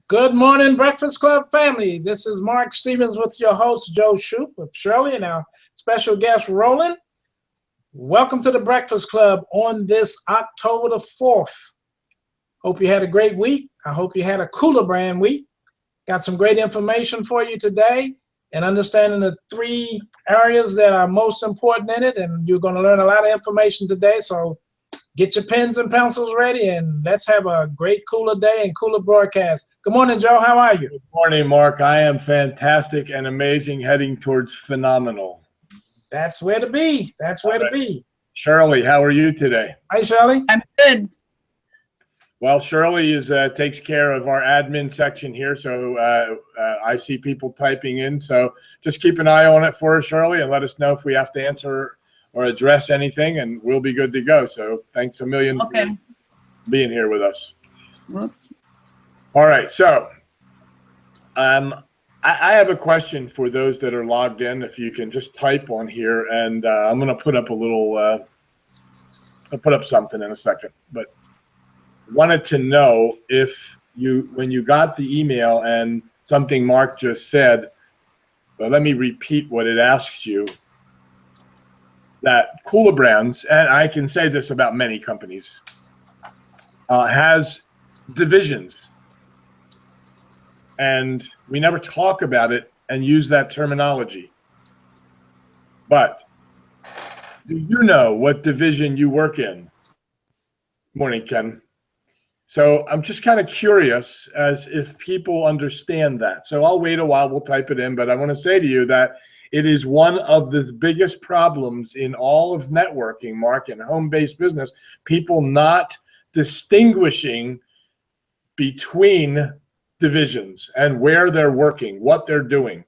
Good morning, Breakfast Club family. This is Mark Stevens with your host, Joe Shoup, with Shirley and our special guest, Roland. Welcome to the Breakfast Club on this October the 4th. Hope you had a great week. I hope you had a Cooler Brand week. Got some great information for you today and understanding the three areas that are most important in it. And you're going to learn a lot of information today. So get your pens and pencils ready, and let's have a great Cooler day and Cooler broadcast. Good morning, Joe. How are you? Good morning, Mark. I am fantastic and amazing, heading towards phenomenal. That's where to be. That's where to be. Shirley, how are you today? Hi, Shirley. I'm good. Well, Shirley takes care of our admin section here, so I see people typing in. So just keep an eye on it for us, Shirley, and let us know if we have to answer or address anything, and we'll be good to go. So thanks a million for being here with us. Whoops. All right, so I have a question for those that are logged in. If you can just type on here, and I'm going to put up a little, I'll put up something in a second, but wanted to know if when you got the email and something Mark just said, but let me repeat what it asked you. That Cooler Brands, and I can say this about many companies, has divisions. And we never talk about it and use that terminology. But do you know what division you work in? Morning, Ken. So I'm just kind of curious as if people understand that. So I'll wait a while, we'll type it in, but I want to say to you that it is one of the biggest problems in all of networking, Mark, and home-based business, people not distinguishing between divisions and where they're working, what they're doing.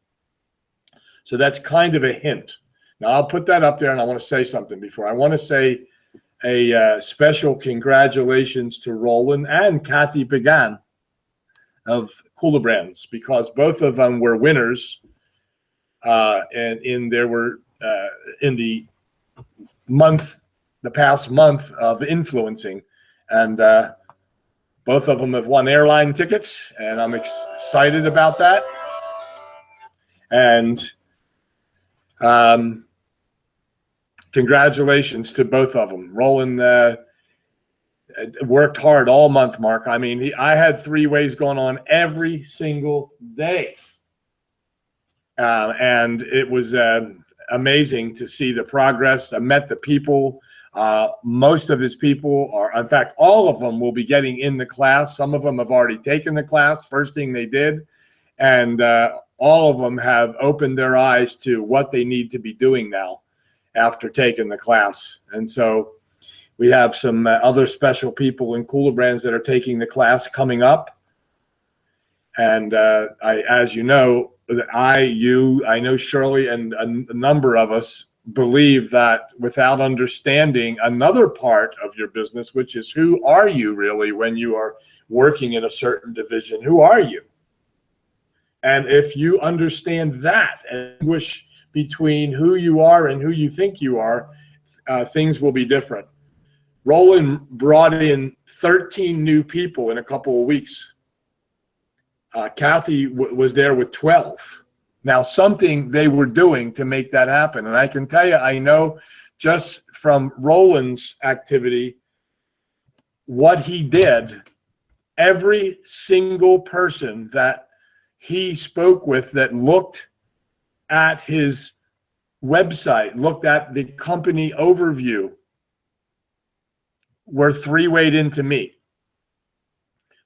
So that's kind of a hint. Now, I'll put that up there, and I want to say something before. I want to say a special congratulations to Roland and Kathy Began of Cooler Brands, because both of them were winners. And in the past month of influencing, and both of them have won airline tickets, and I'm excited about that. And congratulations to both of them. Roland worked hard all month, Mark. I mean, I had 3 ways going on every single day. And it was amazing to see the progress. I met the people. Most of his people are, in fact, all of them will be getting in the class. Some of them have already taken the class, first thing they did. And all of them have opened their eyes to what they need to be doing now after taking the class. And so we have some other special people in Cooler Brands that are taking the class coming up. And as you know, I know Shirley and a number of us believe that without understanding another part of your business, which is who are you really when you are working in a certain division? Who are you? And if you understand that and distinguish between who you are and who you think you are, things will be different. Roland brought in 13 new people in a couple of weeks. Kathy was there with 12. Now, something they were doing to make that happen. And I can tell you, I know just from Roland's activity, what he did, every single person that he spoke with that looked at his website, looked at the company overview, were 3-wayed into me.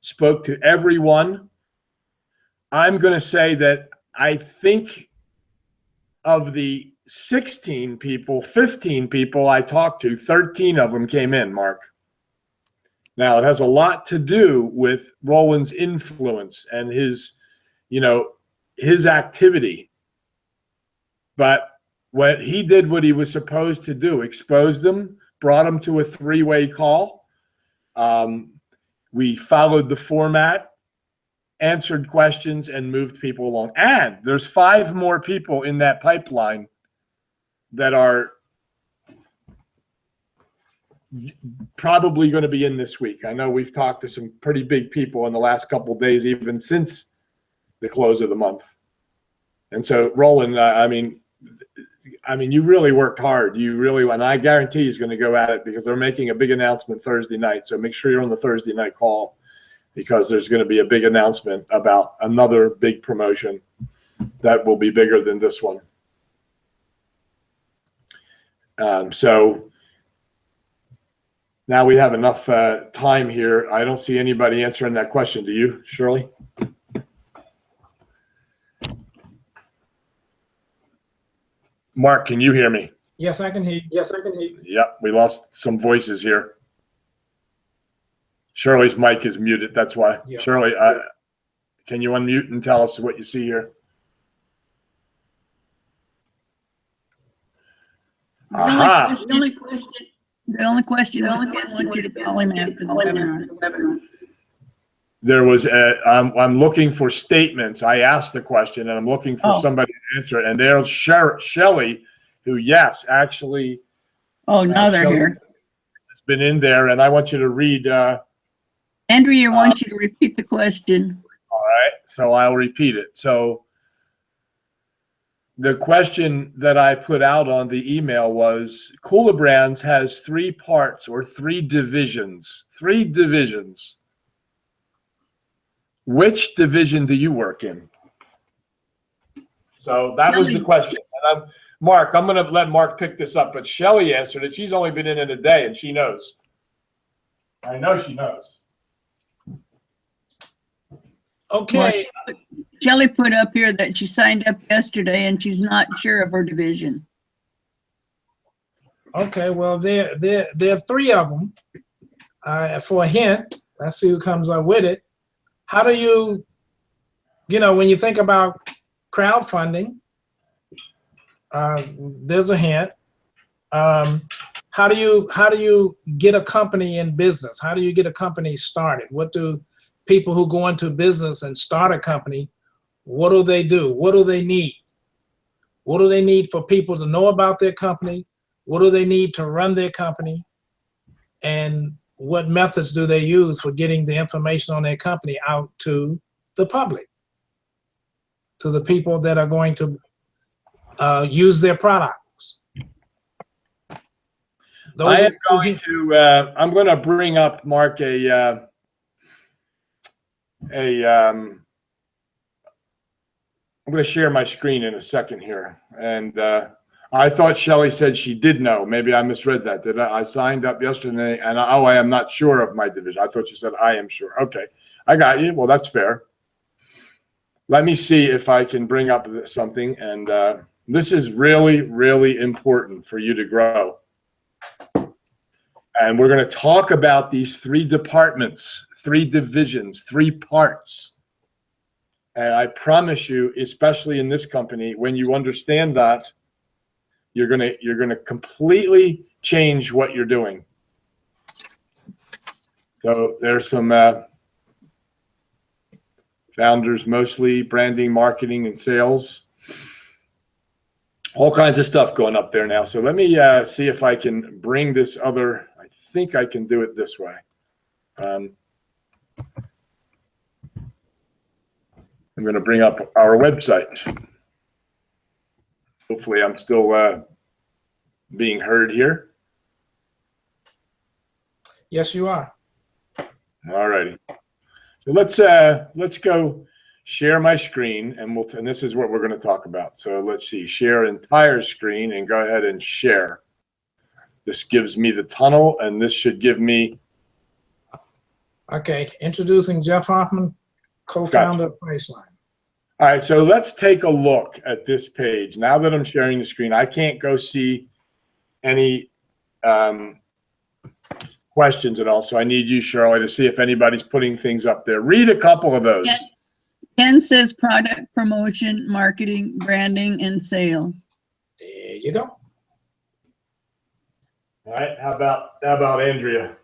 Spoke to everyone. I'm going to say that I think of the 16 people, 15 people I talked to, 13 of them came in, Mark. Now, it has a lot to do with Roland's influence and his activity. But when he did what he was supposed to do, exposed them, brought them to a 3-way call. We followed the format, answered questions, and moved people along. And there's 5 more people in that pipeline that are probably going to be in this week. I know we've talked to some pretty big people in the last couple of days, even since the close of the month. And so, Roland, I mean, you really worked hard. You really, and I guarantee he's going to go at it because they're making a big announcement Thursday night. So make sure you're on the Thursday night call because there's going to be a big announcement about another big promotion that will be bigger than this one. So now we have enough time here. I don't see anybody answering that question. Do you, Shirley? Mark, can you hear me? Yes, I can hear you. Yes, I can hear you. Yep, we lost some voices here. Shirley's mic is muted. That's why. Yep. Shirley, can you unmute and tell us what you see here? Aha. The only question was, I want you to call him after the webinar. There was I'm looking for statements. I asked the question and I'm looking for somebody to answer it. And there's Shelley, who, yes, actually. Oh, now they're here. Has been in there, and I want you to read. Andrea wants you to repeat the question. All right, so I'll repeat it. So the question that I put out on the email was, Kula Brands has 3 parts or 3 divisions. 3 divisions. Which division do you work in? So that was the question. And Mark, I'm going to let Mark pick this up, but Shelley answered it. She's only been in it a day, and she knows. I know she knows. Okay. Well, Shelley put up here that she signed up yesterday, and she's not sure of her division. Okay, well, there are 3 of them. For a hint, let's see who comes up with it. How do you, when you think about crowdfunding, there's a hint. How do you get a company in business? How do you get a company started? What do people who go into business and start a company, what do they do? What do they need? What do they need for people to know about their company? What do they need to run their company? And what methods do they use for getting the information on their company out to the public, to the people that are going to use their products? I'm going to bring up, Mark, I'm going to share my screen in a second here. And I thought Shelley said she did know. Maybe I misread that. Did I? I signed up yesterday, and I am not sure of my division. I thought she said I am sure. Okay, I got you. Well, that's fair. Let me see if I can bring up something. And this is really, really important for you to grow. And we're going to talk about these 3 departments, 3 divisions, 3 parts. And I promise you, especially in this company, when you understand that, you're gonna completely change what you're doing. So there's some founders, mostly branding, marketing, and sales. All kinds of stuff going up there now. So let me see if I can bring this other. I think I can do it this way. I'm going to bring up our website. Hopefully I'm still being heard here. Yes, you are. All righty. So let's go share my screen, and and this is what we're going to talk about. So let's see, share entire screen, and go ahead and share. This gives me the tunnel, and this should give me. Okay, introducing Jeff Hoffman, co-founder of Priceline. All right, so let's take a look at this page. Now that I'm sharing the screen, I can't go see any questions at all. So I need you, Shirley, to see if anybody's putting things up there. Read a couple of those. Ken says product promotion, marketing, branding, and sales. There you go. All right, how about Andrea?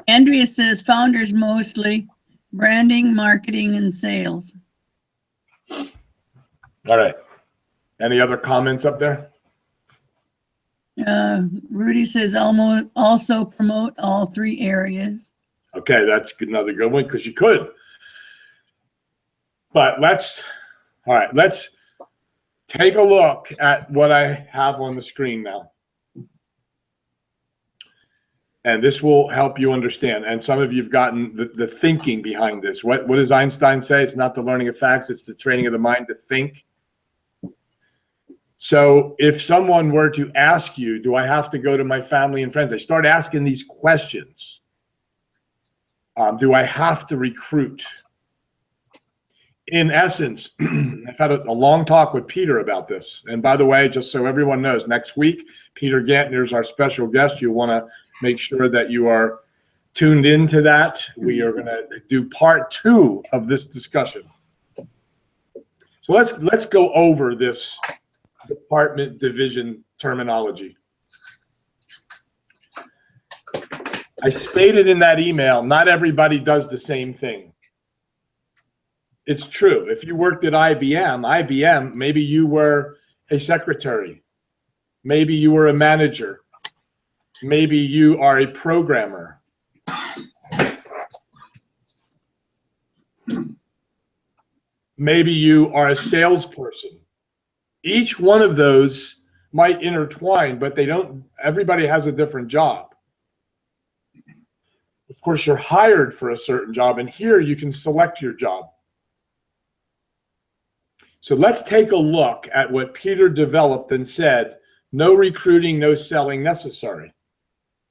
Andrea says founders mostly. Branding, marketing, and sales. All right. Any other comments up there? Rudy says almost also promote all 3 areas. Okay, that's another good one because you could. But let's take a look at what I have on the screen now. And this will help you understand. And some of you have gotten the thinking behind this. What does Einstein say? It's not the learning of facts, it's the training of the mind to think. So if someone were to ask you, do I have to go to my family and friends? They start asking these questions. Do I have to recruit? In essence, I've had a long talk with Peter about this. And by the way, just so everyone knows, next week, Peter Gantner is our special guest. You want to make sure that you are tuned into that. We are going to do part 2 of this discussion. So let's go over this department division terminology. I stated in that email, not everybody does the same thing. It's true. If you worked at IBM, maybe you were a secretary. Maybe you were a manager. Maybe you are a programmer. Maybe you are a salesperson. Each one of those might intertwine, but they don't. Everybody has a different job. Of course, you're hired for a certain job, and here you can select your job. So let's take a look at what Peter developed and said, no recruiting, no selling necessary.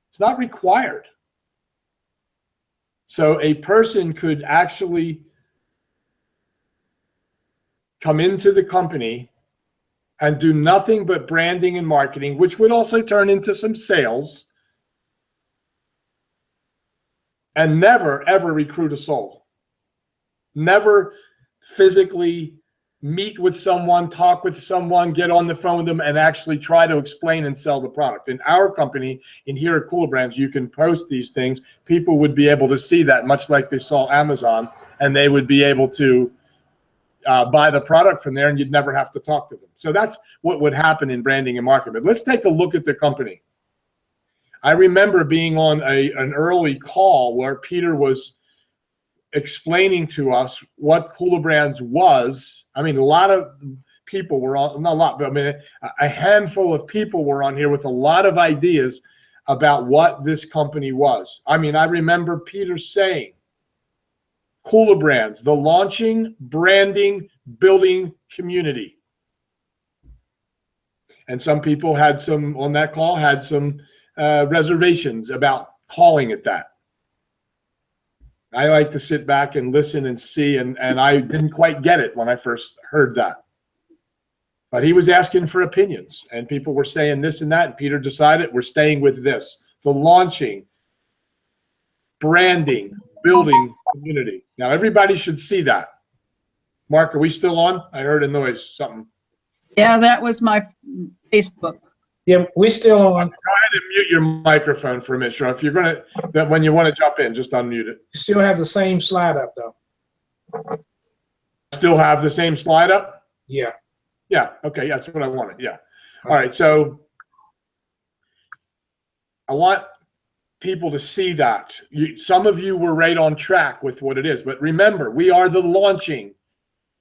It's not required. So a person could actually come into the company and do nothing but branding and marketing, which would also turn into some sales, and never, ever recruit a soul. Never physically meet with someone, talk with someone, get on the phone with them, and actually try to explain and sell the product. In our company, in here at Cooler Brands, you can post these things. People would be able to see that, much like they saw Amazon, and they would be able to buy the product from there, and you'd never have to talk to them. So that's what would happen in branding and marketing. But let's take a look at the company. I remember being on an early call where Peter was explaining to us what Cooler Brands was. I mean, a lot of people were on, not a lot, but I mean, a handful of people were on here with a lot of ideas about what this company was. I mean, I remember Peter saying, Cooler Brands, the launching, branding, building community. And some people had some, on that call, had some reservations about calling it that. I like to sit back and listen and see, and I didn't quite get it when I first heard that. But he was asking for opinions, and people were saying this and that, and Peter decided we're staying with this. The launching, branding, building community. Now, everybody should see that. Mark, are we still on? I heard a noise, something. Yeah, that was my Facebook. Yeah, we still on. Go ahead and mute your microphone for a minute, Sean. If you're going to, when you want to jump in, just unmute it. You still have the same slide up, though. Still have the same slide up? Yeah. Yeah, okay, yeah, that's what I wanted, yeah. All right, so I want people to see that. Some of you were right on track with what it is, but remember, we are the launching,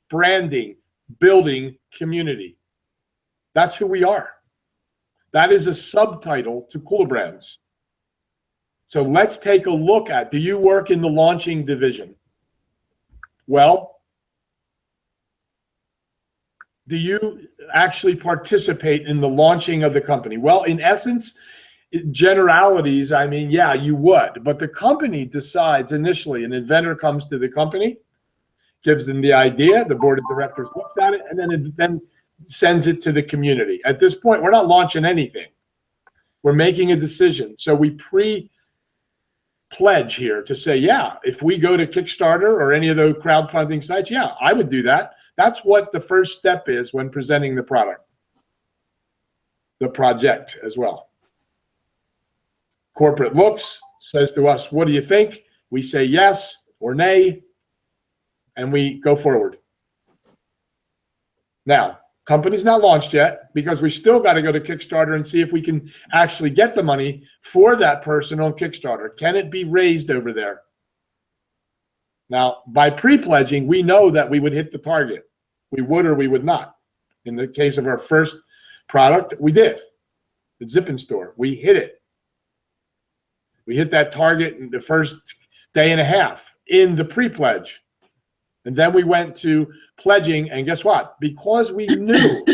branding, building community. That's who we are. That is a subtitle to Cooler Brands. So let's take a look at, do you work in the launching division? Well, do you actually participate in the launching of the company? Well, in essence, generalities, I mean, yeah, you would. But the company decides initially, an inventor comes to the company, gives them the idea, the board of directors looks at it, and then sends it to the community. At this point, we're not launching anything. We're making a decision. So we pre-pledge here to say, yeah, if we go to Kickstarter or any of those crowdfunding sites, yeah, I would do that. That's what the first step is when presenting the product, the project as well. Corporate looks, says to us, what do you think? We say yes or nay, and we go forward. Now, Company's not launched yet because we still got to go to Kickstarter and see if we can actually get the money for that person on Kickstarter. Can it be raised over there? Now, by pre-pledging, we know that we would hit the target. We would or we would not. In the case of our first product, we did. The Zippin Store, we hit it. We hit that target in the first day and a half in the pre-pledge. And then we went to pledging, and guess what? Because we knew,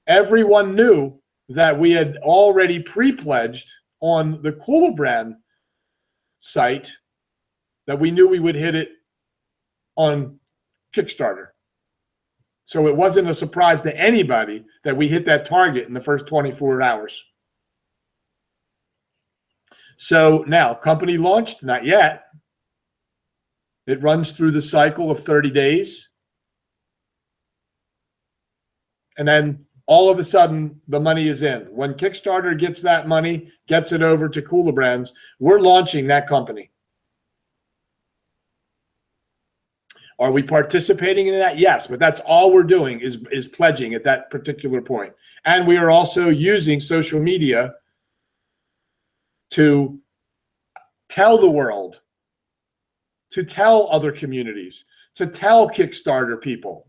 everyone knew that we had already pre-pledged on the Kula brand site, that we knew we would hit it on Kickstarter. So it wasn't a surprise to anybody that we hit that target in the first 24 hours. So now, company launched? Not yet. It runs through the cycle of 30 days. And then all of a sudden, the money is in. When Kickstarter gets that money, gets it over to Kula Brands, we're launching that company. Are we participating in that? Yes, but that's all we're doing is pledging at that particular point. And we are also using social media to tell the world, to tell other communities, to tell Kickstarter people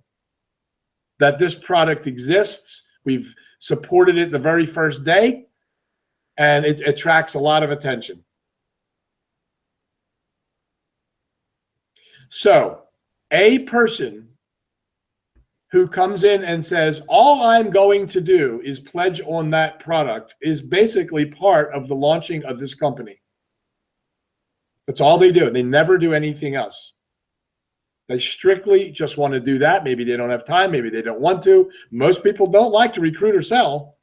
that this product exists. We've supported it the very first day, and it attracts a lot of attention. So a person who comes in and says, all I'm going to do is pledge on that product is basically part of the launching of this company. That's all they do. They never do anything else. They strictly just want to do that. Maybe they don't have time. Maybe they don't want to. Most people don't like to recruit or sell,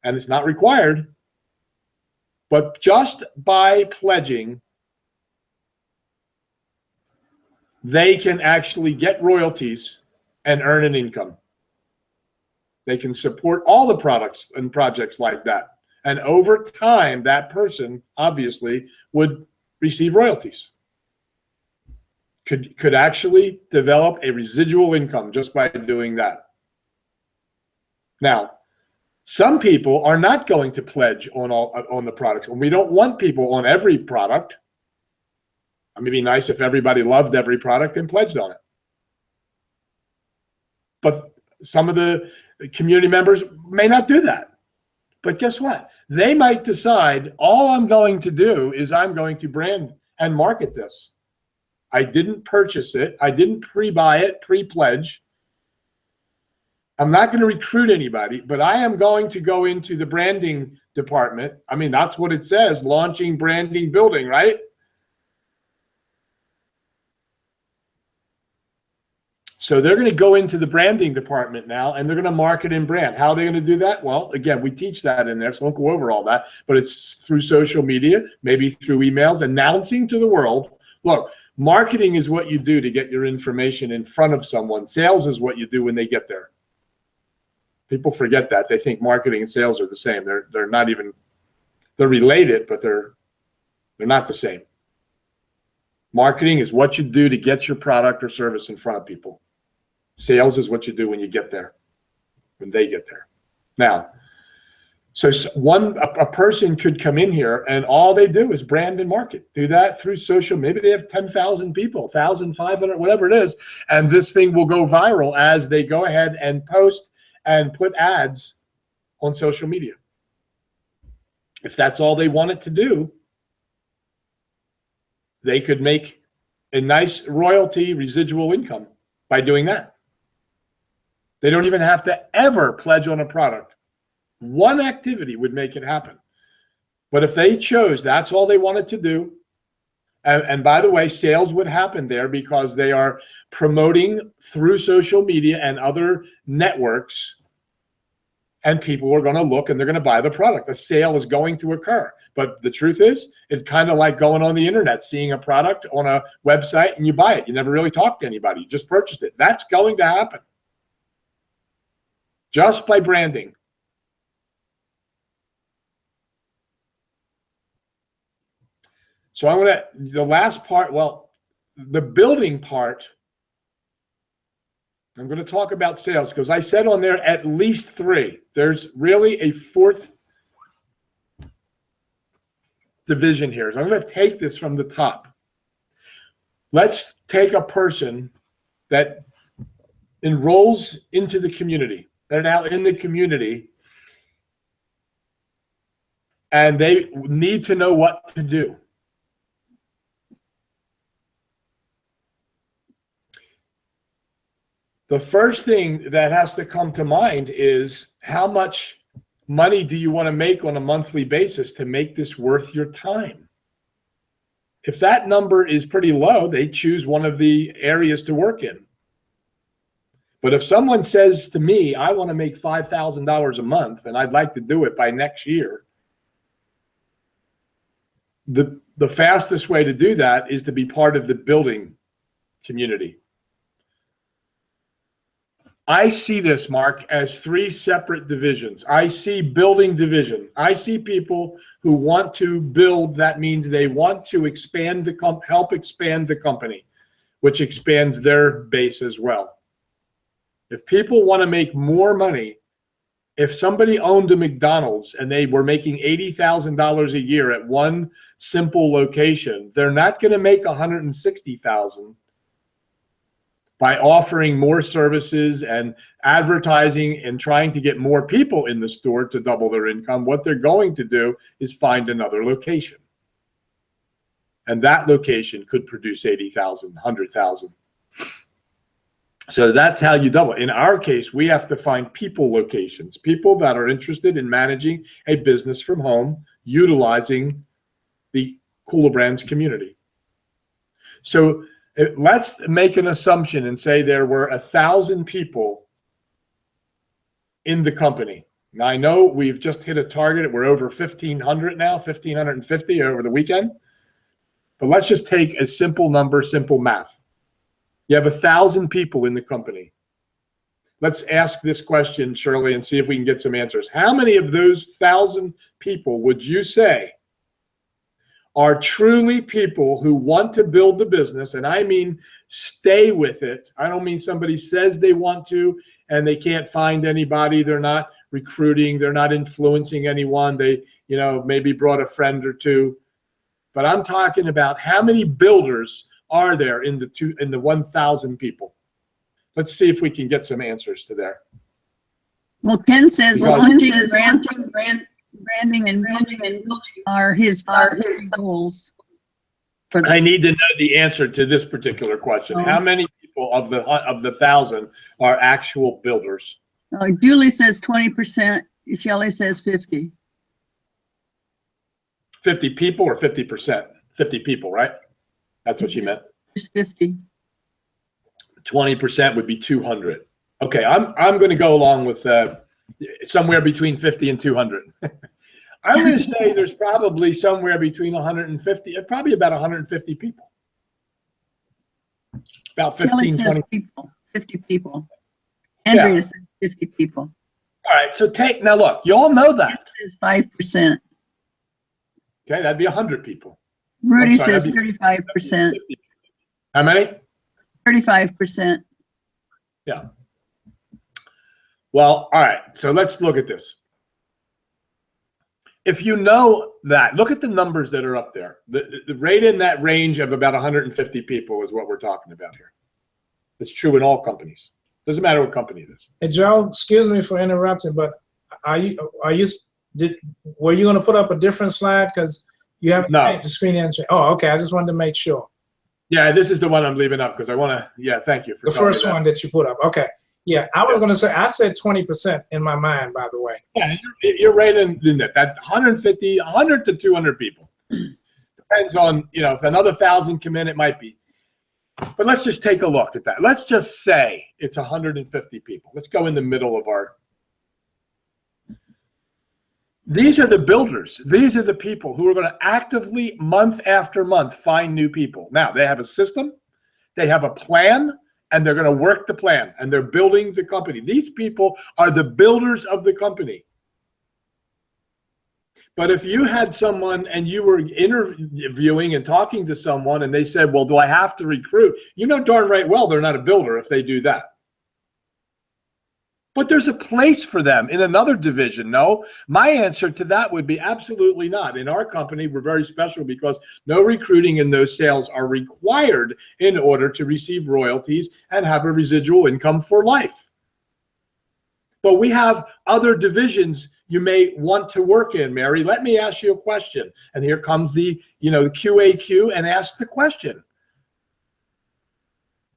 and it's not required. But just by pledging, they can actually get royalties and earn an income. They can support all the products and projects like that. And over time, that person obviously would receive royalties. Could actually develop a residual income just by doing that. Now, some people are not going to pledge on the products, and we don't want people on every product. I mean, it'd be nice if everybody loved every product and pledged on it. But some of the community members may not do that. But guess what? They might decide, all I'm going to do is I'm going to brand and market this. I didn't purchase it. I didn't pre-buy it, pre-pledge. I'm not going to recruit anybody, but I am going to go into the branding department. I mean, that's what it says, launching, branding, building, right? So they're going to go into the branding department now, and they're going to market and brand. How are they going to do that? Well, again, we teach that in there, so I won't go over all that, but it's through social media, maybe through emails, announcing to the world, look, marketing is what you do to get your information in front of someone. Sales is what you do when they get there. People forget that. They think marketing and sales are the same. They're not even, they're related, but they're not the same. Marketing is what you do to get your product or service in front of people. Sales is what you do when you get there, when they get there. Now, so a person could come in here and all they do is brand and market. Do that through social. Maybe they have 10,000 people, 1,500, whatever it is, and this thing will go viral as they go ahead and post and put ads on social media. If that's all they wanted to do, they could make a nice royalty residual income by doing that. They don't even have to ever pledge on a product. One activity would make it happen. But if they chose, that's all they wanted to do. And by the way, sales would happen there because they are promoting through social media and other networks, and people are going to look and they're going to buy the product. The sale is going to occur. But the truth is, it's kind of like going on the internet, seeing a product on a website and you buy it. You never really talked to anybody. You just purchased it. That's going to happen just by branding. So I'm going to, the last part, well, the building part I'm going to talk about sales because I said on there at least 3. There's really a 4th division here. So I'm going to take this from the top. Let's take a person that enrolls into the community. They're now in the community and they need to know what to do. The first thing that has to come to mind is how much money do you want to make on a monthly basis to make this worth your time? If that number is pretty low, they choose one of the areas to work in. But if someone says to me, I want to make $5,000 a month and I'd like to do it by next year, the fastest way to do that is to be part of the building community. I see this, Mark, as 3 separate divisions. I see building division. I see people who want to build. That means they want to expand help expand the company, which expands their base as well. If people want to make more money, if somebody owned a McDonald's and they were making $80,000 a year at one simple location, they're not going to make $160,000 by offering more services and advertising and trying to get more people in the store to double their income. What they're going to do is find another location. And that location could produce 80,000, 100,000. So that's how you double. In our case, we have to find people locations, people that are interested in managing a business from home, utilizing the Kula Brands community. So let's make an assumption and say there were 1,000 people in the company. Now, I know we've just hit a target. We're over 1,500 now, 1,550 over the weekend. But let's just take a simple number, simple math. You have 1,000 people in the company. Let's ask this question, Shirley, and see if we can get some answers. How many of those 1,000 people would you say are truly people who want to build the business? And I mean stay with it. I don't mean somebody says they want to and they can't find anybody. They're not recruiting. They're not influencing anyone. They, maybe brought a friend or two. But I'm talking about how many builders are there in the 1,000 people? Let's see if we can get some answers to there. Well, Ken says launching, branding and building are his goals. I need to know the answer to this particular question. How many people of the 1,000 are actual builders? Julie says 20%. Shelley says 50. 50 people or 50%? 50 people, right? That's what you meant. It's 50. 20% would be 200. Okay, I'm going to go along with somewhere between 50 and 200. I'm going to say there's probably somewhere between 150, probably about 150 people. About 15, 20 people. 50 people. Andrea says 50 people. All right, so now look, you all know that. It says 5%. Okay, that'd be 100 people. Rudy says 35%. How many? 35%. Yeah. Well, all right. So let's look at this. If you know that, look at the numbers that are up there. The rate in that range of about 150 people is what we're talking about here. It's true in all companies. Doesn't matter what company it is. Hey, Joe, excuse me for interrupting, but were you going to put up a different slide? Because you haven't made the screen entry. Oh, okay. I just wanted to make sure. Yeah, this is the one I'm leaving up because I want to. Yeah, thank you for the first one that you put up. Okay. Yeah, I was going to say, I said 20% in my mind, by the way. Yeah, you're right in that 150, 100 to 200 people. Depends on, if another 1,000 come in, it might be. But let's just take a look at that. Let's just say it's 150 people. Let's go in the middle of our. These are the builders. These are the people who are going to actively, month after month, find new people. Now, they have a system. They have a plan. And they're going to work the plan, and they're building the company. These people are the builders of the company. But if you had someone and you were interviewing and talking to someone and they said, well, do I have to recruit? You know darn right well they're not a builder if they do that. But there's a place for them in another division, no? My answer to that would be absolutely not. In our company, we're very special because no recruiting and no sales are required in order to receive royalties and have a residual income for life. But we have other divisions you may want to work in, Mary. Let me ask you a question. And here comes the QAQ, and ask the question.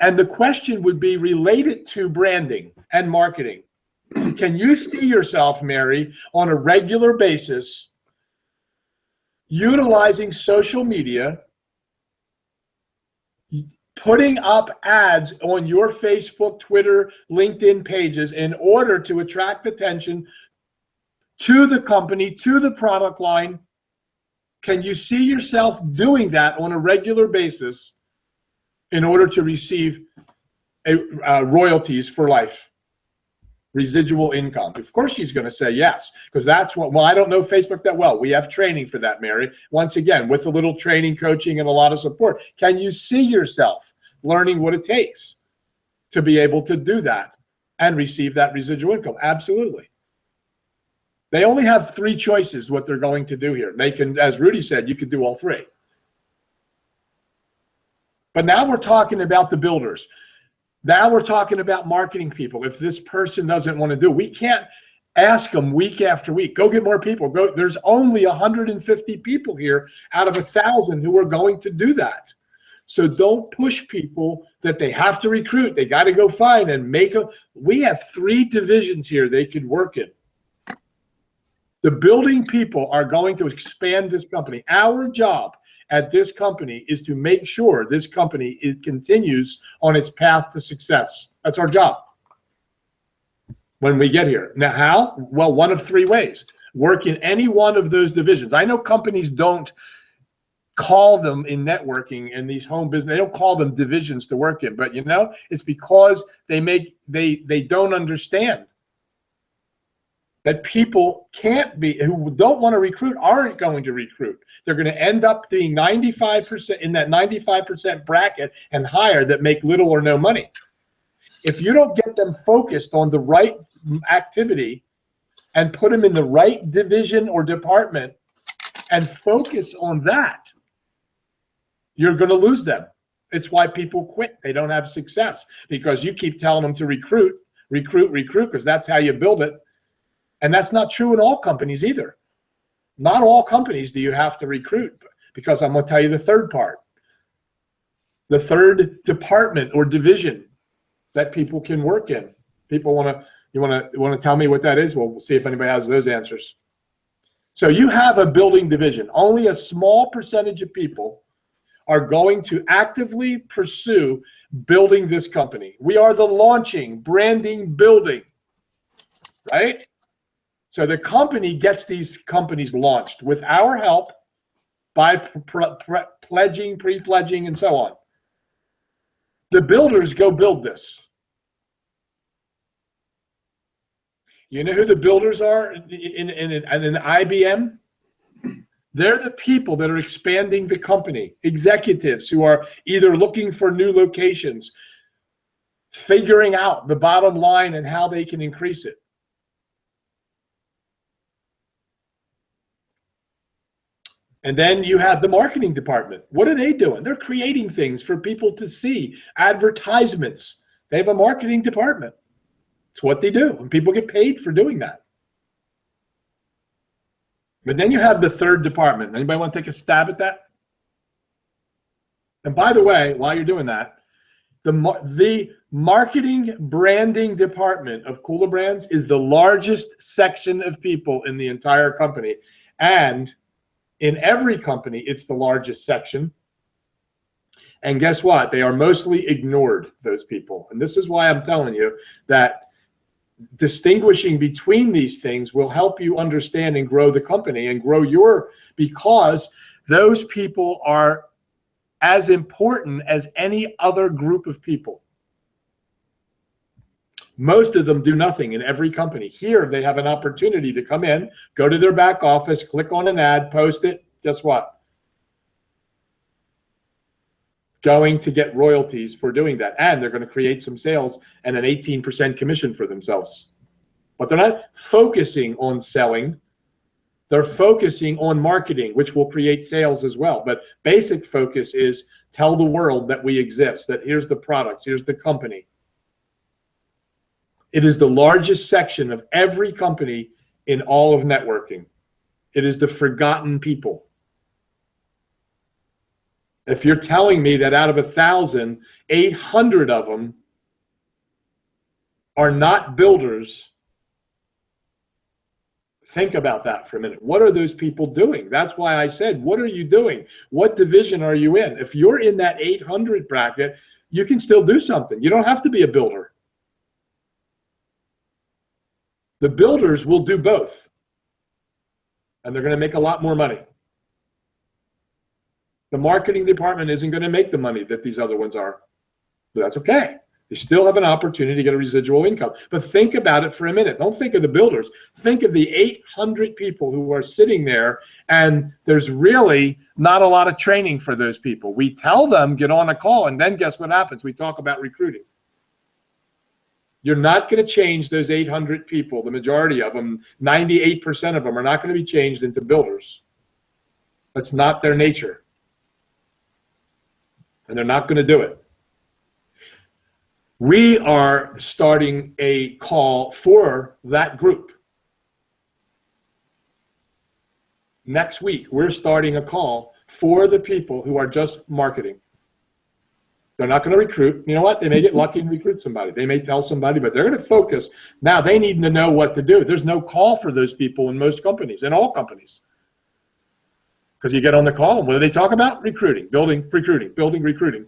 And the question would be related to branding and marketing. Can you see yourself, Mary, on a regular basis utilizing social media, putting up ads on your Facebook, Twitter, LinkedIn pages in order to attract attention to the company, to the product line? Can you see yourself doing that on a regular basis in order to receive royalties for life? Residual income. Of course she's going to say yes, because that's what, well, I don't know Facebook that well. We have training for that, Mary. Once again, with a little training, coaching, and a lot of support. Can you see yourself learning what it takes to be able to do that and receive that residual income? Absolutely. They only have three choices what they're going to do here. They can, as Rudy said, you could do all three. But now we're talking about the builders. Now we're talking about marketing people. If this person doesn't want to do it, we can't ask them week after week, go get more people. Go. There's only 150 people here out of 1,000 who are going to do that. So don't push people that they have to recruit. They got to go find and make them. We have 3 divisions here they could work in. The building people are going to expand this company. Our job at this company is to make sure this company continues on its path to success. That's our job when we get here. Now, how? Well, one of 3 ways. Work in any one of those divisions. I know companies don't call them in networking and these home business, they don't call them divisions to work in, but it's because they don't understand that people can't be, who don't want to recruit, aren't going to recruit. They're going to end up being 95% in that 95% bracket and higher that make little or no money. If you don't get them focused on the right activity and put them in the right division or department and focus on that, you're going to lose them. It's why people quit. They don't have success because you keep telling them to recruit, because that's how you build it. And that's not true in all companies either. Not all companies do you have to recruit, because I'm going to tell you the third part. The third department or division that people can work in. People you want to tell me what that is? Well, we'll see if anybody has those answers. So you have a building division. Only a small percentage of people are going to actively pursue building this company. We are the launching, branding, building, right? So the company gets these companies launched with our help by pledging, pre-pledging, and so on. The builders go build this. You know who the builders are in IBM? They're the people that are expanding the company, executives who are either looking for new locations, figuring out the bottom line and how they can increase it. And then you have the marketing department. What are they doing? They're creating things for people to see, advertisements. They have a marketing department. It's what they do, and people get paid for doing that. But then you have the third department. Anybody want to take a stab at that? And by the way, while you're doing that, the marketing branding department of Kula Brands is the largest section of people in the entire company. And in every company, it's the largest section. And guess what? They are mostly ignored, those people. And this is why I'm telling you that distinguishing between these things will help you understand and grow the company and grow because those people are as important as any other group of people. Most of them do nothing in every company. Here, they have an opportunity to come in, go to their back office, click on an ad, post it. Guess what? Going to get royalties for doing that. And they're going to create some sales and an 18% commission for themselves. but they're not focusing on selling. They're focusing on marketing, which will create sales as well. But basic focus is tell the world that we exist, that here's the products, here's the company. It is the largest section of every company in all of networking. It is the forgotten people. If you're telling me that out of 1,000, 800 of them are not builders, think about that for a minute. What are those people doing? That's why I said, what are you doing? What division are you in? If you're in that 800 bracket, you can still do something. You don't have to be a builder. The builders will do both, and they're going to make a lot more money. The marketing department isn't going to make the money that these other ones are. But that's okay. They still have an opportunity to get a residual income. But think about it for a minute. Don't think of the builders. Think of the 800 people who are sitting there, and there's really not a lot of training for those people. We tell them, get on a call, and then guess what happens? We talk about recruiting. You're not going to change those 800 people. The majority of them, 98% of them, are not going to be changed into builders. That's not their nature. And they're not going to do it. We are starting a call for that group. Next week, we're starting a call for the people who are just marketing. They're not going to recruit. You know what? They may get lucky and recruit somebody. They may tell somebody, but they're going to focus. Now, they need to know what to do. There's no call for those people in most companies, in all companies. Because you get on the call, and what do they talk about? Recruiting, building, recruiting, building, recruiting.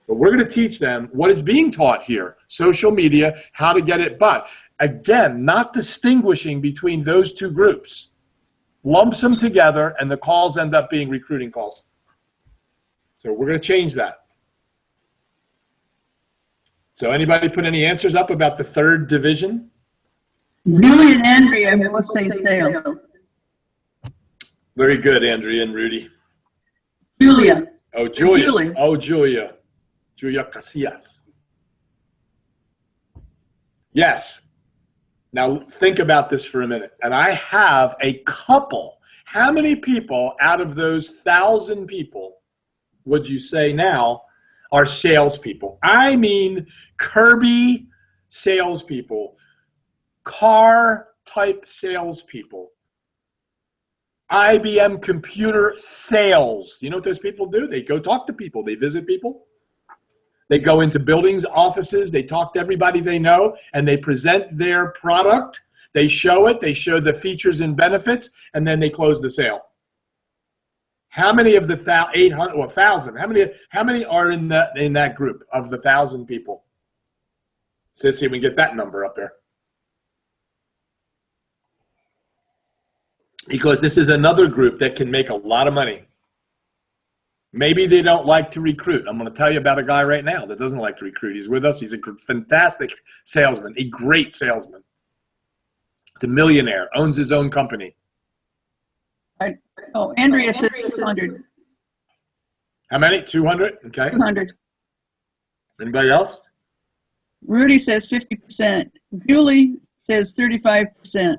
But we're going to teach them what is being taught here, social media, how to get it. But again, not distinguishing between those two groups. Lumps them together, and the calls end up being recruiting calls. So we're going to change that. So anybody put any answers up about the third division? Julie and Andrea both say sales. Very good, Andrea and Rudy. Julia. Oh, Julia. Julie. Oh, Julia. Julia Casillas. Yes. Now think about this for a minute. And I have a couple. How many people out of those 1,000 people would you say now are salespeople? I mean Kirby salespeople, car type salespeople, IBM computer sales. You know what those people do? They go talk to people. They visit people. They go into buildings, offices. They talk to everybody they know, and they present their product. They show it. They show the features and benefits, and then they close the sale. How many of the 800 or 1,000? How many are in that group of the 1,000 people? So let's see if we can get that number up there. Because this is another group that can make a lot of money. Maybe they don't like to recruit. I'm going to tell you about a guy right now that doesn't like to recruit. He's with us. He's a fantastic salesman, a great salesman. He's a millionaire, owns his own company. Oh, Andrea says 200. How many? 200? Okay. 200. Anybody else? Rudy says 50%. Julie says 35%.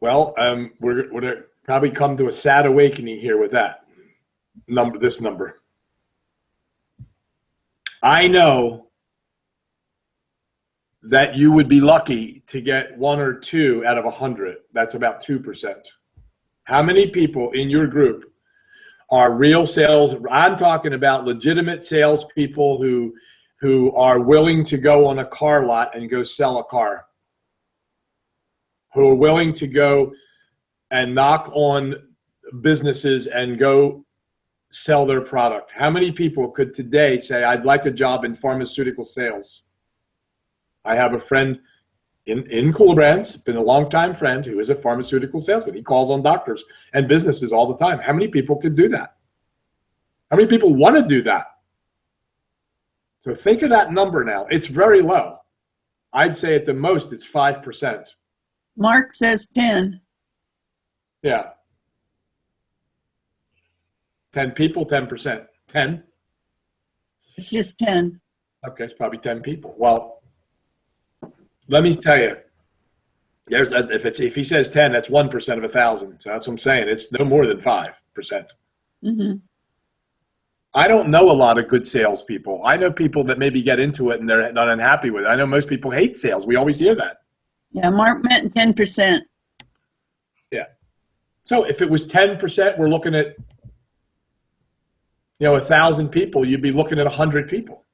Well, we're going to probably come to a sad awakening here with that number. This number. I know that you would be lucky to get 1 or 2 out of 100. That's about 2%. How many people in your group are real sales? I'm talking about legitimate salespeople who are willing to go on a car lot and go sell a car, who are willing to go and knock on businesses and go sell their product. How many people could today say, I'd like a job in pharmaceutical sales? I have a friend in Cooler Brands, been a longtime friend, who is a pharmaceutical salesman. He calls on doctors and businesses all the time. How many people could do that? How many people want to do that? So think of that number now. It's very low. I'd say at the most it's 5%. Mark says 10. Yeah. 10 people, 10%. 10? It's just 10. Okay, it's probably 10 people. Well, let me tell you, if he says 10, that's 1% of 1,000. So that's what I'm saying. It's no more than 5%. Mm-hmm. I don't know a lot of good salespeople. I know people that maybe get into it and they're not unhappy with it. I know most people hate sales. We always hear that. Yeah, Mark meant 10%. Yeah. So if it was 10%, we're looking at, 1,000 people, you'd be looking at 100 people.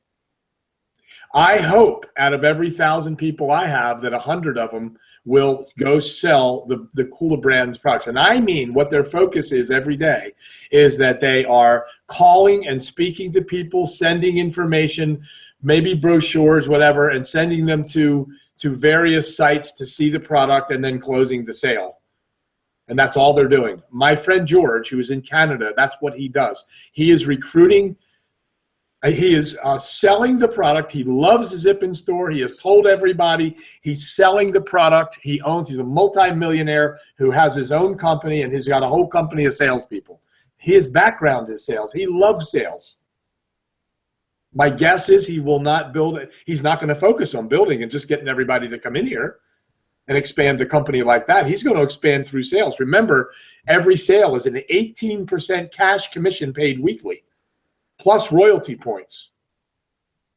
I hope out of every 1,000 people I have that 100 of them will go sell the Kula Brands products. And I mean what their focus is every day is that they are calling and speaking to people, sending information, maybe brochures, whatever, and sending them to various sites to see the product and then closing the sale. And that's all they're doing. My friend George, who is in Canada, that's what he does. He is recruiting. He is selling the product. He loves the Zippin store. He has told everybody he's selling the product. He's a multimillionaire who has his own company, and he's got a whole company of salespeople. His background is sales. He loves sales. My guess is he will not build it. He's not going to focus on building and just getting everybody to come in here and expand the company like that. He's going to expand through sales. Remember, every sale is an 18% cash commission paid weekly, plus royalty points.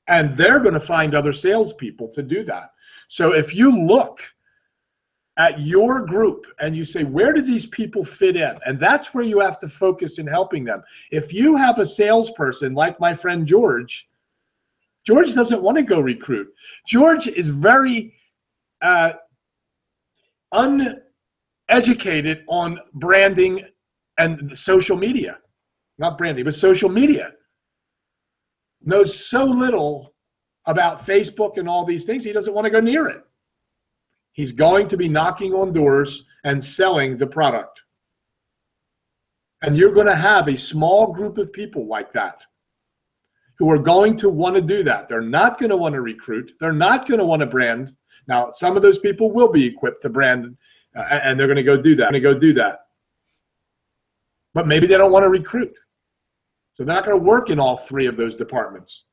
And they're going to find other salespeople to do that. So if you look at your group and you say, where do these people fit in? And that's where you have to focus in helping them. If you have a salesperson like my friend George, George doesn't want to go recruit. George is very uneducated on branding and social media. Not branding, but social media. Knows so little about Facebook and all these things, he doesn't want to go near it. He's going to be knocking on doors and selling the product. And you're going to have a small group of people like that who are going to want to do that. They're not going to want to recruit. They're not going to want to brand. Now, some of those people will be equipped to brand, and they're going to go do that. But maybe they don't want to recruit. So they're not going to work in all three of those departments.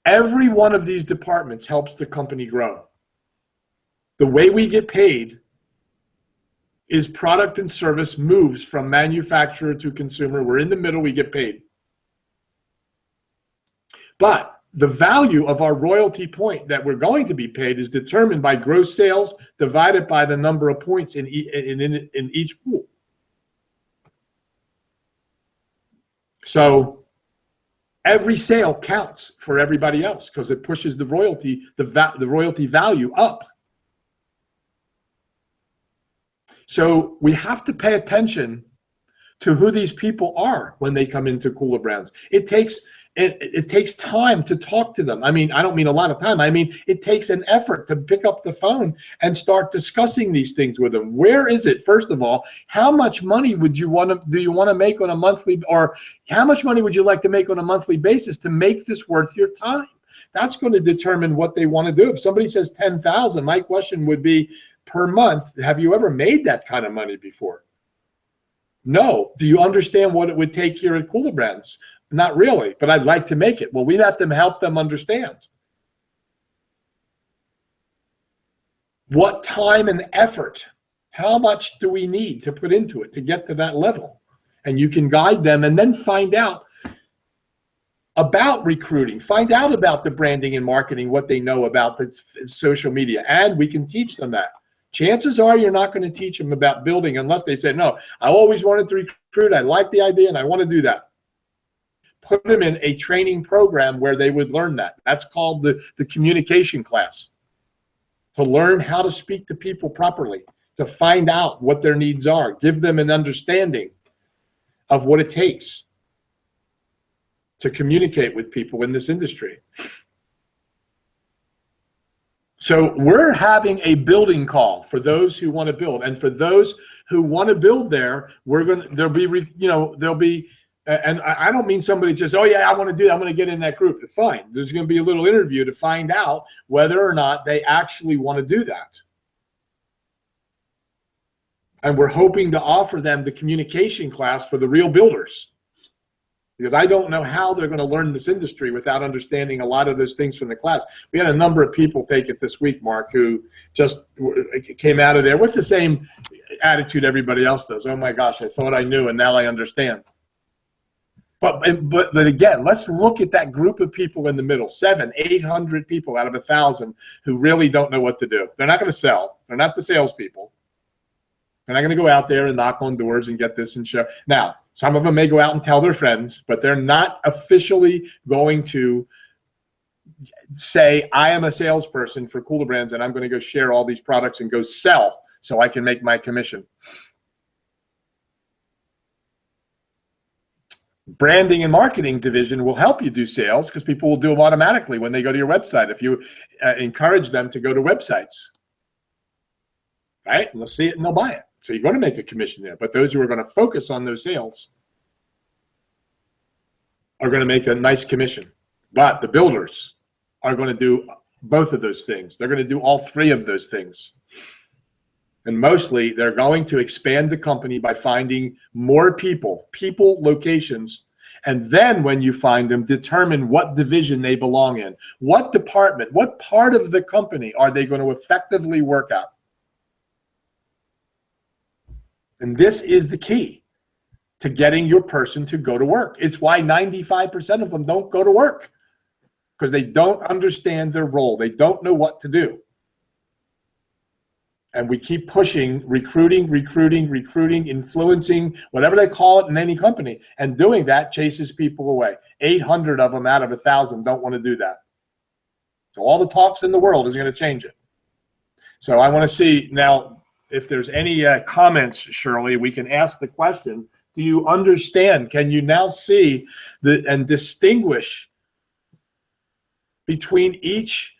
Every one of these departments helps the company grow. The way we get paid is product and service moves from manufacturer to consumer. We're in the middle, we get paid. But the value of our royalty point that we're going to be paid is determined by gross sales divided by the number of points in each pool. So every sale counts for everybody else because it pushes the royalty value up. So we have to pay attention to who these people are when they come into Kula Brands. It takes time to talk to them. I mean, I don't mean a lot of time. I mean, it takes an effort to pick up the phone and start discussing these things with them. Where is it? First of all, how much money do you want to make on a monthly, or how much money would you like to make on a monthly basis to make this worth your time? That's going to determine what they want to do. If somebody says 10,000, my question would be, per month, have you ever made that kind of money before? No. Do you understand what it would take here at Kula Brands? Not really, but I'd like to make it. Well, we'd have to help them understand. What time and effort, how much do we need to put into it to get to that level? And you can guide them and then find out about recruiting, find out about the branding and marketing, what they know about the social media, and we can teach them that. Chances are you're not going to teach them about building unless they say, no, I always wanted to recruit, I like the idea, and I want to do that. Put them in a training program where they would learn that. That's called the communication class. To learn how to speak to people properly, to find out what their needs are, give them an understanding of what it takes to communicate with people in this industry. So we're having a building call for those who want to build, and for those who want to build there, there'll be, and I don't mean somebody just, oh yeah, I want to do that, I'm going to get in that group. Fine. There's going to be a little interview to find out whether or not they actually want to do that. And we're hoping to offer them the communication class for the real builders. Because I don't know how they're going to learn this industry without understanding a lot of those things from the class. We had a number of people take it this week, Mark, who just came out of there with the same attitude everybody else does. Oh my gosh, I thought I knew and now I understand. But again, let's look at that group of people in the middle, 700-800 people out of 1,000 who really don't know what to do. They're not going to sell. They're not the salespeople. They're not going to go out there and knock on doors and get this and show. Now, some of them may go out and tell their friends, but they're not officially going to say, I am a salesperson for Cooler Brands and I'm going to go share all these products and go sell so I can make my commission. Branding and marketing division will help you do sales because people will do them automatically when they go to your website if you encourage them to go to websites. Right? And they'll see it and they'll buy it. So you're going to make a commission there. But those who are going to focus on those sales are going to make a nice commission. But the builders are going to do both of those things. They're going to do all three of those things. And mostly they're going to expand the company by finding more people, locations. And then when you find them, determine what division they belong in. What department, what part of the company are they going to effectively work at? And this is the key to getting your person to go to work. It's why 95% of them don't go to work because they don't understand their role. They don't know what to do. And we keep pushing recruiting, influencing, whatever they call it in any company. And doing that chases people away. 800 of them out of 1,000 don't want to do that. So all the talks in the world is going to change it. So I want to see now, if there's any comments, Shirley, we can ask the question, do you understand? Can you now see and distinguish between each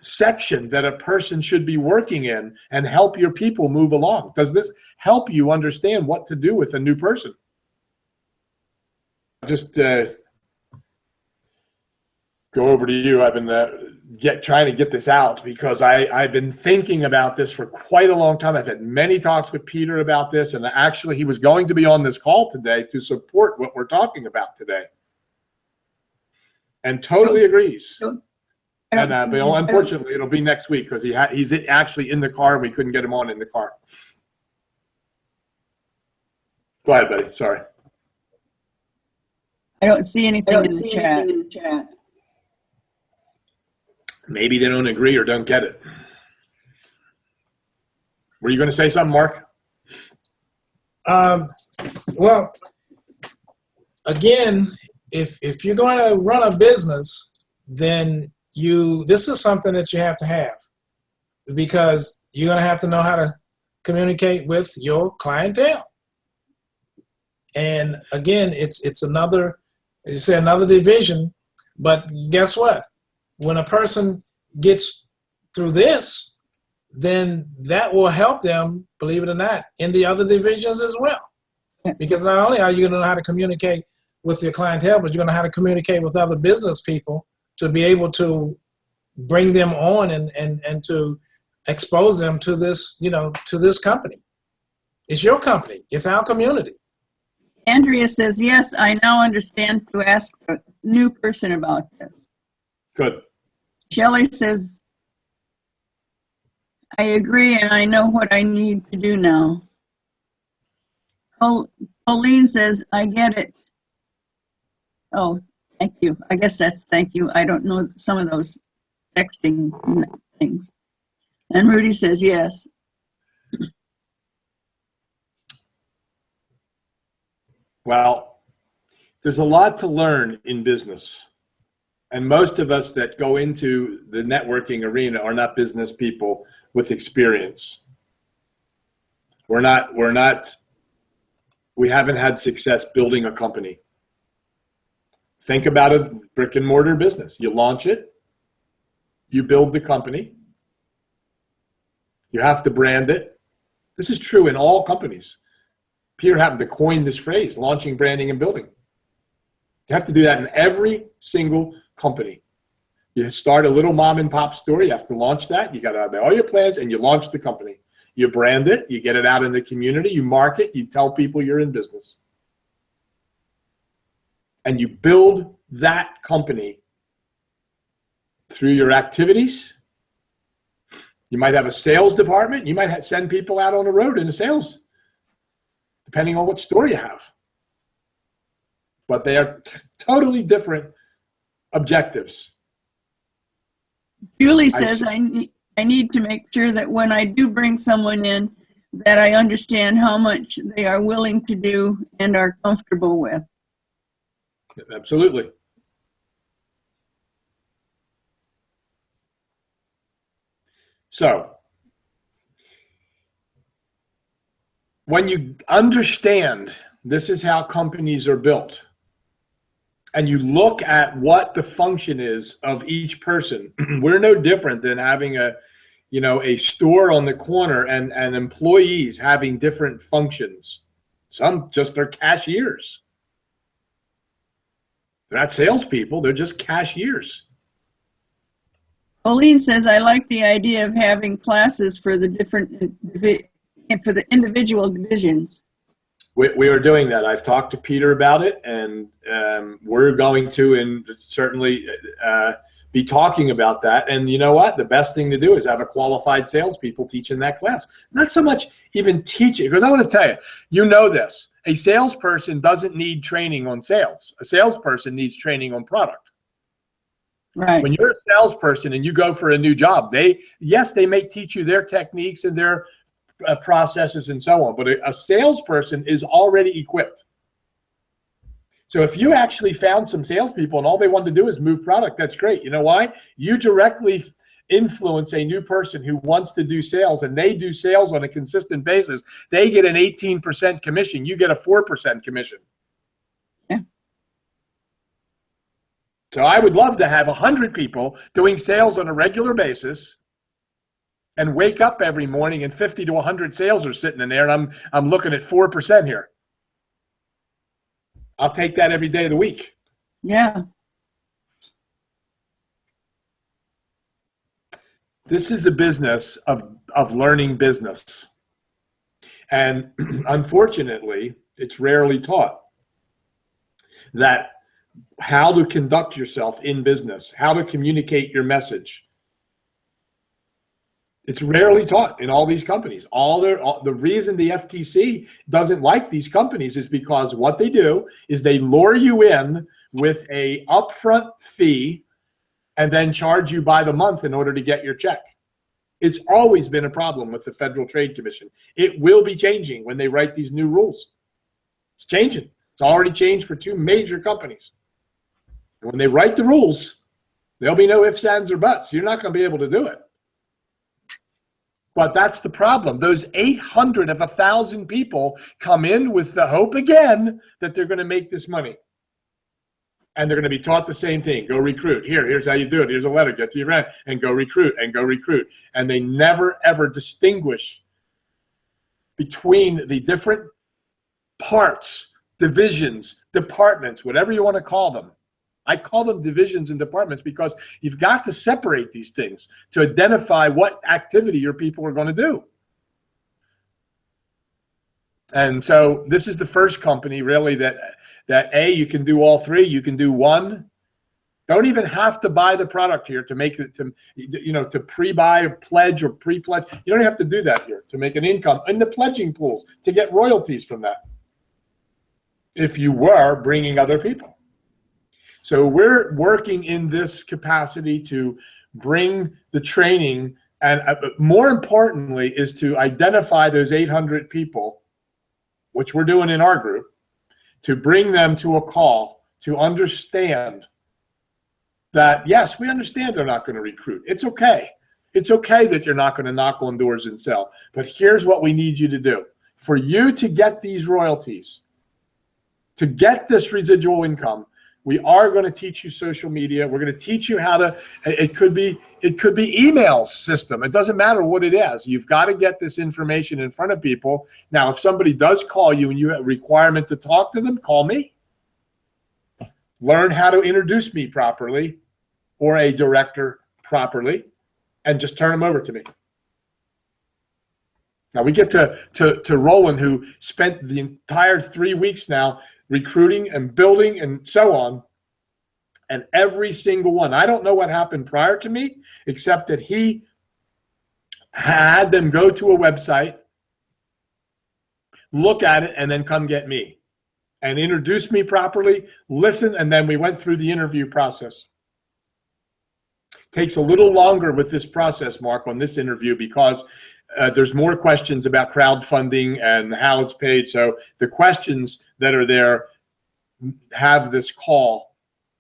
section that a person should be working in and help your people move along? Does this help you understand what to do with a new person? Just go over to you. I've been trying to get this out because I've been thinking about this for quite a long time. I've had many talks with Peter about this, and actually he was going to be on this call today to support what we're talking about today. And totally agrees. And but unfortunately, it'll be next week because he's actually in the car and we couldn't get him on in the car. Go ahead, buddy. Sorry. I don't see anything in the chat. Maybe they don't agree or don't get it. Were you going to say something, Mark? Well, again, if you're going to run a business, then this is something that you have to have because you're going to have to know how to communicate with your clientele. And again, it's another, you say another division, but guess what? When a person gets through this, then that will help them, believe it or not, in the other divisions as well. Because not only are you going to know how to communicate with your clientele, but you're going to know how to communicate with other business people to be able to bring them on and to expose them to this, to this company. It's your company. It's our community. Andrea says, yes, I now understand to ask a new person about this. Good. Shelley says, I agree and I know what I need to do now. Pauline says, I get it. Oh, thank you. I guess that's thank you. I don't know some of those texting things. And Rudy says, yes. Well, there's a lot to learn in business. And most of us that go into the networking arena are not business people with experience. We haven't had success building a company. Think about a brick and mortar business. You launch it, you build the company, you have to brand it. This is true in all companies. Peter happened to coin this phrase, launching, branding, and building. You have to do that in every single company. You start a little mom and pop store, you have to launch that, you got to have all your plans, and you launch the company. You brand it, you get it out in the community, you market, you tell people you're in business. And you build that company through your activities. You might have a sales department. You might send people out on the road into sales, depending on what store you have. But they are totally different objectives. Julie says, I need to make sure that when I do bring someone in, that I understand how much they are willing to do and are comfortable with. Absolutely. So, when you understand this is how companies are built, and you look at what the function is of each person, we're no different than having a store on the corner and employees having different functions. Some just are cashiers. They're not salespeople, they're just cashiers. Colleen says, I like the idea of having classes for the individual divisions. We are doing that. I've talked to Peter about it, and we're going to and certainly be talking about that. And you know what? The best thing to do is have a qualified salespeople teaching that class. Not so much even teaching, because I want to tell you, you know this. A salesperson doesn't need training on sales. A salesperson needs training on product. Right. When you're a salesperson and you go for a new job, they may teach you their techniques and their processes and so on, but a salesperson is already equipped. So if you actually found some salespeople and all they want to do is move product, that's great. You know why? You directly influence a new person who wants to do sales, and they do sales on a consistent basis. They get an 18% commission. You get a 4% commission. Yeah. So I would love to have 100 people doing sales on a regular basis and wake up every morning and 50 to 100 sales are sitting in there, and I'm looking at 4% here. I'll take that every day of the week. Yeah. This is a business of learning business. And unfortunately, it's rarely taught that how to conduct yourself in business, how to communicate your message. It's rarely taught in all these companies. The reason the FTC doesn't like these companies is because what they do is they lure you in with a upfront fee and then charge you by the month in order to get your check. It's always been a problem with the Federal Trade Commission. It will be changing when they write these new rules. It's changing. It's already changed for 2 major companies. And when they write the rules, there'll be no ifs, ands, or buts. You're not going to be able to do it. But that's the problem. Those 800 of 1,000 people come in with the hope again that they're going to make this money. And they're going to be taught the same thing. Go recruit. Here's how you do it. Here's a letter. Get to your rent and go recruit and go recruit. And they never, ever distinguish between the different parts, divisions, departments, whatever you want to call them. I call them divisions and departments because you've got to separate these things to identify what activity your people are going to do. And so this is the first company really that you can do all 3. You can do 1. Don't even have to buy the product here to make it to pre-buy or pledge or pre-pledge. You don't have to do that here to make an income in the pledging pools to get royalties from that. If you were bringing other people. So we're working in this capacity to bring the training, and more importantly is to identify those 800 people, which we're doing in our group, to bring them to a call to understand that, yes, we understand they're not going to recruit. It's okay. It's okay that you're not going to knock on doors and sell. But here's what we need you to do. For you to get these royalties, to get this residual income, we are going to teach you social media. We're going to teach you how to, it could be email system. It doesn't matter what it is. You've got to get this information in front of people. Now, if somebody does call you and you have a requirement to talk to them, call me. Learn how to introduce me properly or a director properly and just turn them over to me. Now we get to Roland, who spent the entire 3 weeks now recruiting and building and so on. And every single one, I don't know what happened prior to me, except that he had them go to a website, look at it, and then come get me and introduce me properly, listen, and then we went through the interview process. Takes a little longer with this process, Mark, on this interview because there's more questions about crowdfunding and how it's paid. So the questions that are there have this call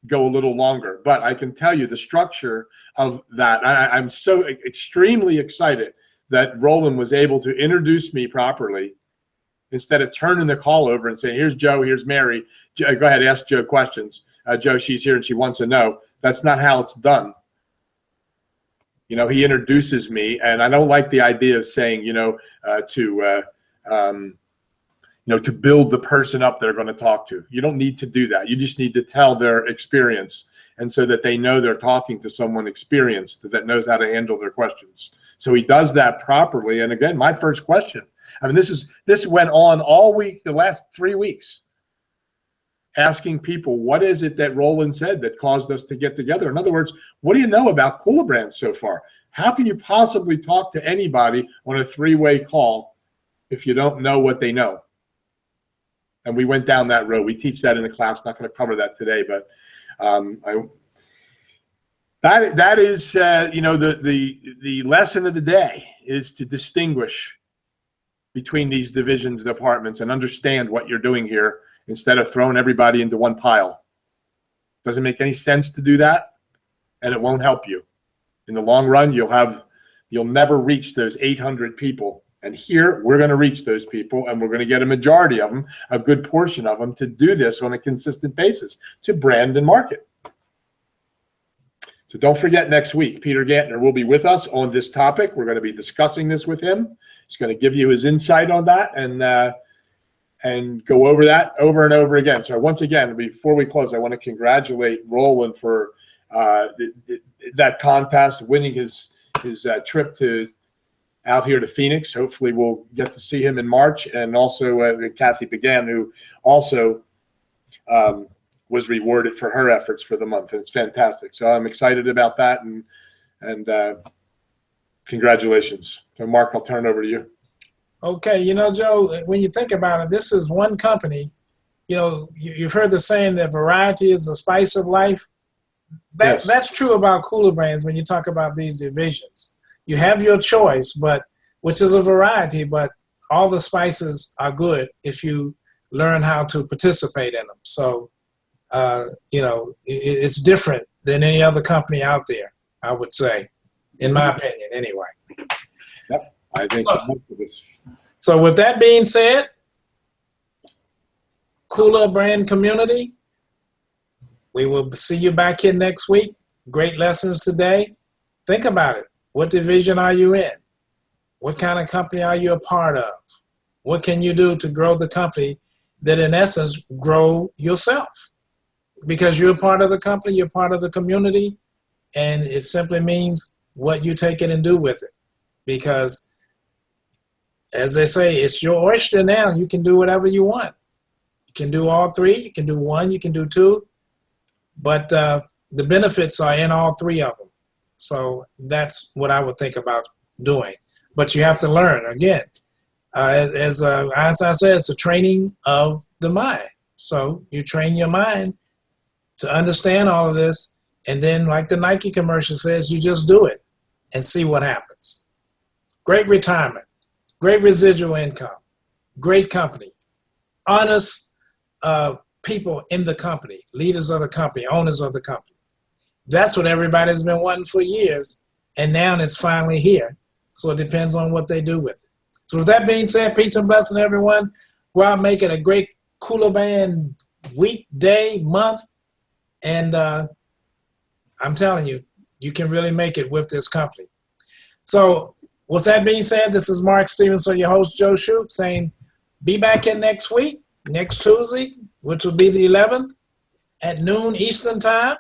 go a little longer. But I can tell you the structure of that. I'm so extremely excited that Roland was able to introduce me properly instead of turning the call over and saying, here's Joe, here's Mary. Go ahead, ask Joe questions. Joe, she's here and she wants to know. That's not how it's done. You know, he introduces me, and I don't like the idea of saying, to build the person up they're going to talk to. You don't need to do that. You just need to tell their experience, and so that they know they're talking to someone experienced that knows how to handle their questions. So he does that properly. And again, my first question, I mean, this went on all week, the last 3 weeks, asking people, what is it that Roland said that caused us to get together? In other words, what do you know about Cooler Brands so far? How can you possibly talk to anybody on a three-way call if you don't know what they know? And we went down that road. We teach that in the class. Not going to cover that today, but that is the lesson of the day is to distinguish between these divisions, departments, and understand what you're doing here instead of throwing everybody into one pile. Doesn't make any sense to do that, and it won't help you. In the long run, you'll never reach those 800 people. And here, we're going to reach those people, and we're going to get a majority of them, a good portion of them, to do this on a consistent basis, to brand and market. So don't forget, next week, Peter Gantner will be with us on this topic. We're going to be discussing this with him. He's going to give you his insight on that and go over that over and over again. So once again, before we close, I want to congratulate Roland for that contest, winning his trip out here to Phoenix. Hopefully we'll get to see him in March. And also Kathy Began, who also was rewarded for her efforts for the month. And it's fantastic. So I'm excited about that. And congratulations. So Mark, I'll turn it over to you. Okay. Joe, when you think about it, this is one company. You've heard the saying that variety is the spice of life. Yes. That's true about Cooler Brands when you talk about these divisions. You have your choice, which is a variety, but all the spices are good if you learn how to participate in them. So, it's different than any other company out there, I would say, in my opinion, anyway. Yep, I think so with that being said, Cooler Brand community, we will see you back here next week. Great lessons today. Think about it. What division are you in? What kind of company are you a part of? What can you do to grow the company that, in essence, grow yourself? Because you're a part of the company, you're part of the community, and it simply means what you take it and do with it. Because, as they say, it's your oyster now. You can do whatever you want. You can do all three. You can do one. You can do two. But the benefits are in all three of them. So that's what I would think about doing. But you have to learn. Again, as I said, it's a training of the mind. So you train your mind to understand all of this. And then, like the Nike commercial says, you just do it and see what happens. Great retirement, great residual income, great company, honest people in the company, leaders of the company, owners of the company. That's what everybody's been wanting for years, and now it's finally here. So it depends on what they do with it. So with that being said, peace and blessing, everyone. Go out and make it a great Cooler Band week, day, month, and I'm telling you, you can really make it with this company. So with that being said, this is Mark Stevenson, your host, Joe Shoup, saying be back in next week, next Tuesday, which will be the 11th at noon Eastern time.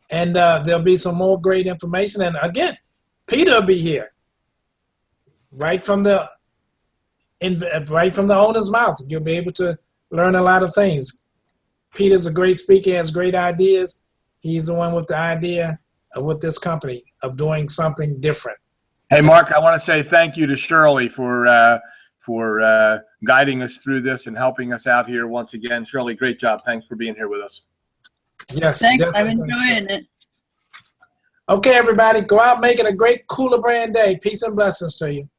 And there'll be some more great information. And again, Peter will be here right from the right from the owner's mouth. You'll be able to learn a lot of things. Peter's a great speaker, has great ideas. He's the one with the idea with this company of doing something different. Hey, Mark, I want to say thank you to Shirley for guiding us through this and helping us out here once again. Shirley, great job. Thanks for being here with us. Yes, Thanks, I'm definitely. enjoying it. Okay, everybody, go out, make it a great Cooler Brand Day. Peace and blessings to you.